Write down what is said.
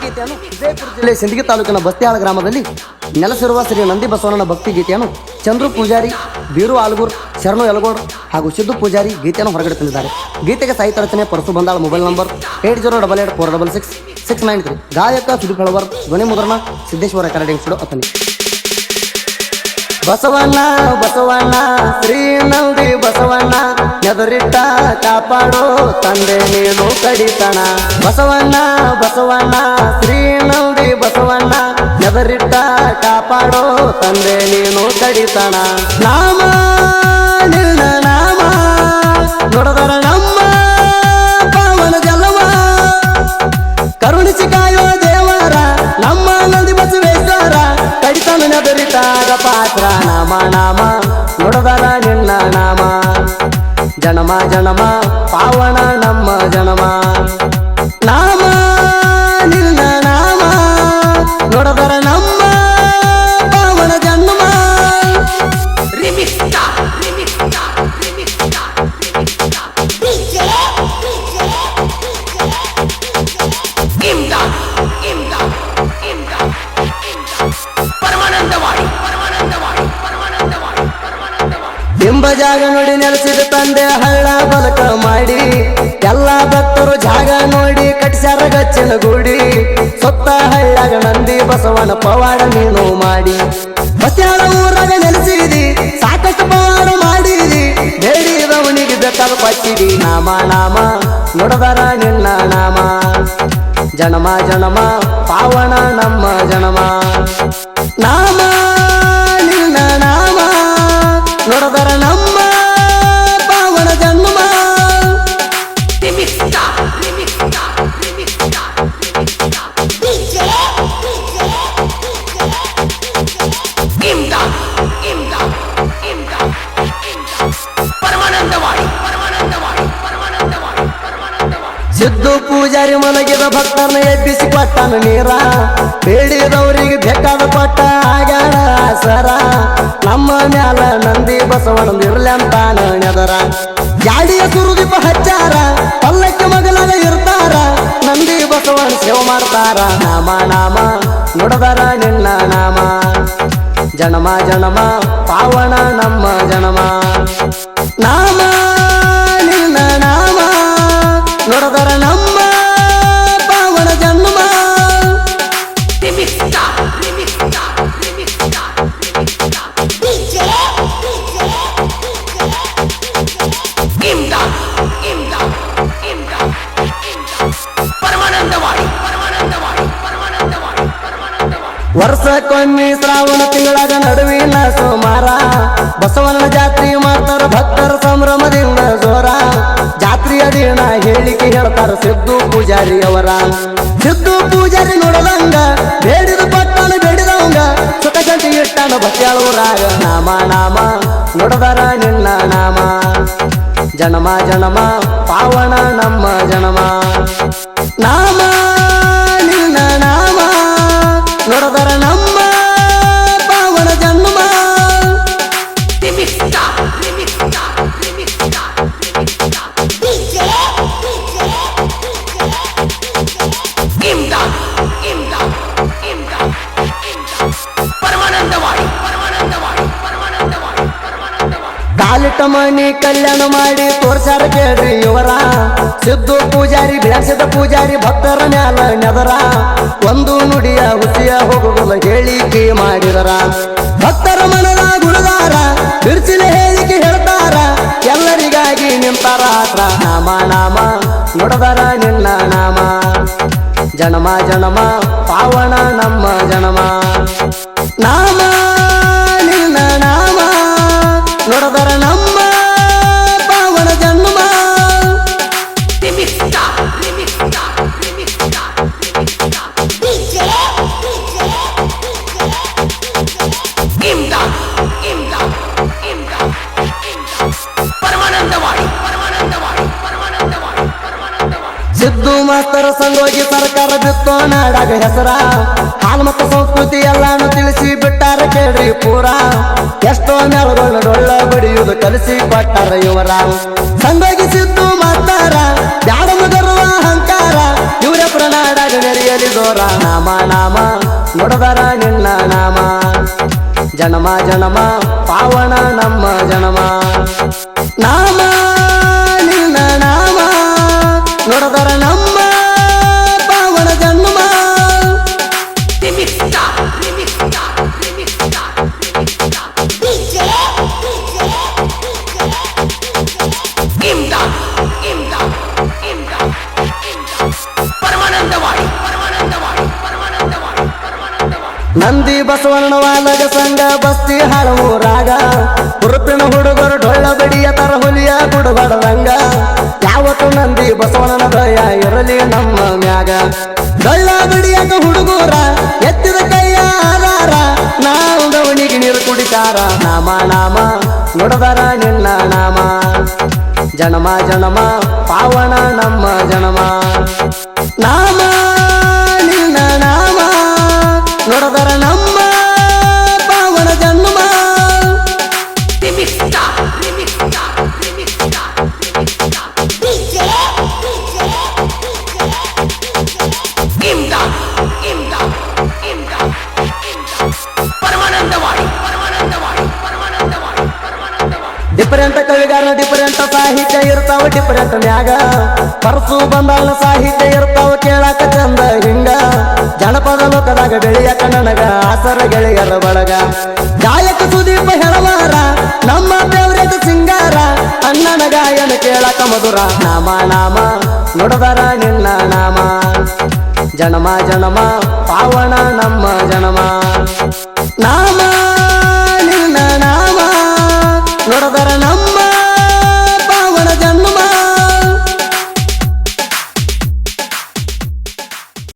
ಗೀತೆಯನ್ನು ವಿಜಯಪುರ ಜಿಲ್ಲೆ ಸಿಂದಗಿ ತಾಲೂಕಿನ ಬಸ್ತಿಯಾಳ ಗ್ರಾಮದಲ್ಲಿ ನೆಲೆಸಿರುವ ಶ್ರೀ ನಂದಿ ಬಸವಣ್ಣನ ಭಕ್ತಿ ಗೀತೆಯನ್ನು ಚಂದ್ರು ಪೂಜಾರಿ, ಬೀರು ಆಲ್ಗೂರ್, ಶರಣು ಯಲಗೋಡ್ ಹಾಗೂ ಸಿದ್ದು ಪೂಜಾರಿ ಗೀತೆಯನ್ನು ಹೊರಗಡೆ ತಂದಿದ್ದಾರೆ. ಗೀತೆಗೆ ಸಾಹಿತ್ಯ ರಚನೆ ಪರಸು ಬಂದಾಳ. Mobile number 8088466693. ಗಾಯಕ ಸುದೀಪ್ ಹೆಳವರ್. ಧ್ವನಿ ಮುದ್ರಣ ಸಿದ್ದೇಶ್ವರ ರೆಕಾರ್ಡಿಂಗ್ ಸ್ಟುಡಿಯೋ ಅತನಿ. ಬಸವಣ್ಣ ಬಸವಣ್ಣ ಶ್ರೀ ನಂದಿ ಬಸವಣ್ಣ ಎದುರಿಟ್ಟ ಕಾಪಾಡೋ ತಂದೆ ನೀನು ಕಡಿತಣ. ಬಸವಣ್ಣ ಬಸವಣ್ಣ ಶ್ರೀ ನಂದಿ ಬಸವಣ್ಣ ಎದುರಿಟ್ಟ ಕಾಪಾಡೋ ತಂದೆ ನೀನು ಕಡಿತಣ. ನಾಮ ನಿನ್ನ ನಾಮ ನೋಡದರ ನಮ್ಮ ಪಾವನ ಜಲವ ಕರುಣಿಸಿ ಕಾಯೋ ದೇವರ ನಮ್ಮ ನಂದಿ ಬಸವೇಶ್ವರ ಕಡಿತನ ನೆದರಿತಾಗ ಪಾತ್ರ. ನಾಮ ನಾಮ ನೋಡದರ ನಿನ್ನ ನಾಮ ಜನಮ ಜನಮ ಪಾವನ ನಮ್ಮ ಜನಮ. ನಾಮ ನಿನ್ನ ನಾಮ ನೋಡದರ ನಮ್ಮ ಪಾವನ ಜನ್ಮ. ಬಿಂಬ ಜಾಗ ನೋಡಿ ನೆಲೆಸಿದ ತಂದೆ ಹಳ್ಳ ಬಲಕ ಮಾಡಿ ಎಲ್ಲ ಭಕ್ತರು ಜಾಗ ನೋಡಿ ಕಟ್ಟಿಸ್ಯಾರ ಗಚ್ಚಿನ ಗುಡಿ. ಸುತ್ತ ಹಳ್ಳಾಗ ನಂದಿ ಬಸವನ ಪವಾಡ ನೀನು ಮಾಡಿ ಬಸ್ಯಾಳ ಊರಾಗ ನೆಲೆಸಿದಿ ಸಾಕಷ್ಟು ಪವಾಡ ಮಾಡಿದಿ. ಬೇಡಿದವನಿಗೆ ಬೇಕಾದ ಪಚ್ಚಿದಿ. ನಾಮ ನಾಮ ನೋಡದರ ನಿನ್ನ ನಾಮ ಜನಮ ಜನಮ ಪಾವನ ನಮ್ಮ ಜನಮ. ನಾಮ ನಿನ್ನ ನಾಮ ನೋಡದರ ನಮ್ಮ ಪಾವನ ಜನ್ಮ. ಸಿದ್ದು ಪೂಜಾರಿ ಮಲಗಿದ ಭಕ್ತರನ್ನ ಎಬ್ಬಿಸಿ ಕೊಟ್ಟನ ನೀರ. ಬೇಡಿದವರಿಗೆ ಬೇಕಾದ ಕೊಟ್ಟ ಆಗ್ಯಾನ ಸರ. ನಮ್ಮ ಮ್ಯಾಲ ನಂದಿ ಬಸವನ ಇರ್ಲಂತಾನ ನೆದರ. ಜಾಡಿಯ ಸುರುದೀಪ ಹಚ್ಚಾರ ಪಲ್ಲಕ್ಕೆ ಮಗಲಾಗ ಇರ್ತಾರ. ನಂದಿ ಬಸವನ ಸೇವೆ ಮಾಡ್ತಾರ. ನಾಮ ನಾಮ ನೋಡದರ ನಿನ್ನ ನಾಮ ಜನಮ ಜನಮ ಪಾವನ ನಮ್ಮ ಜನಮ. ನಾಮ ನಿನ್ನ ನಾಮ ನೋಡದರ ನಮ್ಮ ಪಾವನ ಜನ್ಮ. ವರ್ಷಕ್ಕೊಮ್ಮೆ ಶ್ರಾವಣ ತಿಂಗಳಾಗ ನಡುವಿನ ಸೋಮಾರ ಬಸವನ ಜಾತ್ರೆ ಮಾಡ್ತಾರ ಭಕ್ತರ ಸಂಭ್ರಮದಿಂದ ಜೋರ. ಜಾತ್ರೆಯ ದಿನ ಹೇಳಿಕೆ ಹೇಳ್ತಾರ ಸಿದ್ದು ಪೂಜಾರಿ ಅವರ. ಸಿದ್ದು ಪೂಜಾರಿ ನೋಡದಂಗ ಬೇಡಿದ ಪಟ್ಟಣ ಬೇಡಿದವಂಗ ಸುಖ ಗಂಟೆ ಇಟ್ಟಾನ ಬಸ್ಯಾಳೂರಾಗ. ನಾಮ ನಾಮ ನೋಡದರ ನಿನ್ನ ನಾಮ ಜನಮ ಜನಮ ಪಾವನ ನಮ್ಮ ಜನಮ. ನಾಮ ನಿನ್ನ ನಾಮ ನೋಡದರ ನಮ್ಮ ಪಾವನ ಜನ್ಮ. ಕಾಲಿಟ್ಟ ಮಣಿ ಕಲ್ಯಾಣ ಮಾಡಿ ತೋರ್ಸಾರ ಕೇಳ್ರಿ ಇವರ. ಸಿದ್ದು ಪೂಜಾರಿ ಬೆಳೆಸಿದ ಪೂಜಾರಿ ಭಕ್ತರ ಮ್ಯಾಲ ನೆದರ. ಒಂದು ನುಡಿಯ ಹುಸಿಯ ಹೋಗುವುದ ಹೇಳಿಕೆ ಮಾಡಿದರ. ಭಕ್ತರ ಮನದ ಗುಣಗಾರ ಬಿರ್ಚಿನ ಹೇಳಿಕೆ ಹೇಳ್ತಾರ. ಎಲ್ಲರಿಗಾಗಿ ನಿಂತಾರ ಹತ್ರ. ನಾಮ ನಾಮ ನೋಡದರ ನಿನ್ನ ನಾಮ ಜನಮ ಜನಮ ಪಾವನ ನಮ್ಮ ಜನಮ. ನಾಮ ನಿನ್ನ ನಾಮ ನೋಡದರ ನಮ್ಮ ಪಾವನ ಜನ್ಮ. ಸಿದ್ದು ಮಾಸ್ತರ ಸಂಗೋಗಿ ಸರ್ಕಾರ ಬಿತ್ತೋ ನಾಡಾಗ ಹೆಸರ. ಹಾಲು ಮತ್ತು ಸಂಸ್ಕೃತಿ ಎಲ್ಲಾನು ತಿಳಿಸಿ ಬಿಟ್ಟಾರ ಕೇಳ್ರಿ ಪೂರ. ಎಷ್ಟೋ ನೆಲಗಳು ಡೊಳ್ಳ ಬಡಿಯುವುದು ಕಲಿಸಿ ಕೊಟ್ಟಾರ ಇವರ. ಸಂಗೋಗಿ ಸಿದ್ದು ಮಾಸ್ತರ ಬ್ಯಾಡಮ ಗರ್ವ ಅಹಂಕಾರ ಇವರ ಪ್ರಣಾಡಾಗ ನೆರೆಯಲಿ ದೂರ ನಾಮ ನಾಮ ನುಡಿದರ ನಿನ್ನ ನಾಮ ಜನಮ ಜನಮ ಪಾವನ ನಮ್ಮ ಜನಮ ನಾಮ ನಿನ್ನ ನಾಮ ನುಡಿದರ ನಮ್ಮ ಪಾವನ ಜನ್ಮ ನಂದಿ ಬಸವಣ್ಣ ವಾಲಗ ಸಂಘ ಬಸ್ತಿ ಹಳಮೂರಾಗ ಹುರುಪಿನ ಹುಡುಗರು ಡೊಳ್ಳ ಬಡಿಯ ತರ ಹುಲಿಯ ಗುಡುಬಡದಂಗ ಯಾವತ್ತು ನಂದಿ ಬಸವಣ್ಣನ ದಯ ಇರಲಿ ನಮ್ಮ ಮ್ಯಾಗ ಡೊಳ್ಳ ಬಡಿಯಾಗ ಹುಡುಗೂರ ಎತ್ತಿದ ಕೈಯ ಆಧಾರ ನಾವು ಗವಣಿಗೆ ನೀರು ಕುಡಿತಾರ ನಾಮ ನಾಮ ನುಡಿದರ ನಿನ್ನ ನಾಮ ಜನಮ ಜನಮ ಪಾವನ ನಮ್ಮ ಜನಮ ನಾಮ ನಿನ್ನ ನಾಮ ನುಡಿದರ ನಮ್ಮ ಪಾವನ ಜನ್ಮ ಡಿಫರೆಂಟ್ ಕವಿಗಾರನ ಡಿಫರೆಂಟ್ ಸಾಹಿತ್ಯ ಇರ್ತಾವ ಡಿಫರೆಂಟ್ ಮ್ಯಾಗ ಪರಸು ಬಂದಾಳ ಸಾಹಿತ್ಯ ಇರ್ತಾವ ಕೇಳಾಕ ಚಂದ ಹಿಂಗ ಜನಪದ ಲೋಕದಾಗ ಬೆಳೆಯಕ ನನಗ ಆಸರ ಗೆಳೆಯರ ಬಳಗ ಗಾಯಕ ಸುದೀಪ ಹೆಳವಾರ ನಮ್ಮ ಫೇವ್ರೇಟ್ ಸಿಂಗಾರ ಅಣ್ಣನ ಗಾಯನ ಕೇಳಾಕ ಮಧುರ ನಾಮ ನಾಮ ನುಡಿದರ ನಿನ್ನ ನಾಮ ಜನಮ ಜನಮ ಪಾವನ ನಮ್ಮ ಜನಮ ನಾಮ